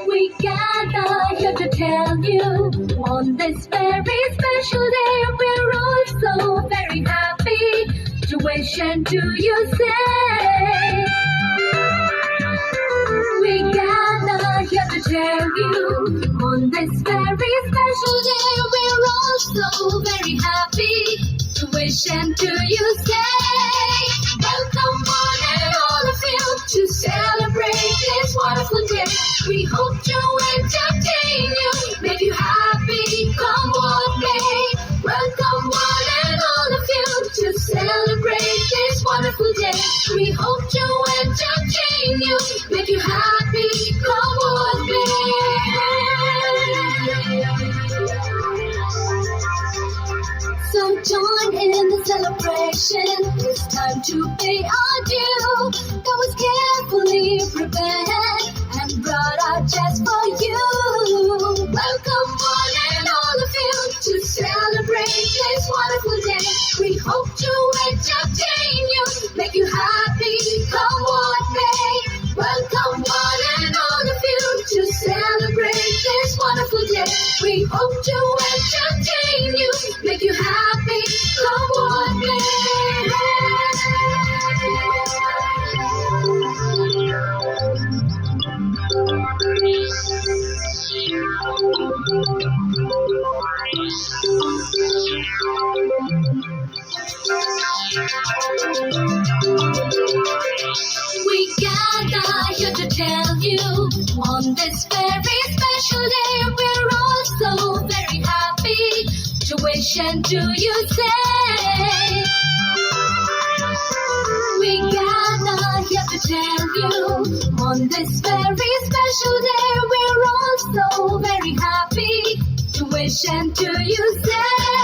We gather here to tell you on this very special day we're all so very happy to wish and to you say. We gather here to tell you on this very special day we're all so very happy to wish and to you say. Welcome one and all of you to celebrate this wonderful day. We hope to entertain you, make you happy, come what may. Welcome one and all of you to celebrate this wonderful day. We hope to entertain you, make you happy, come what may. So join in the celebration, it's time to pay our due. That was carefully prepared and brought out just for you. Welcome one and all of you to celebrate this wonderful day. We hope to entertain you, make you happy, come what may. Welcome one and all of you to celebrate this wonderful day. We hope to entertain you, make you happy, come what may. We gather here to tell you on this very special day we're all so very happy to wish and to you say. We gather here to tell you on this very special day we're all so very happy to wish and to you say.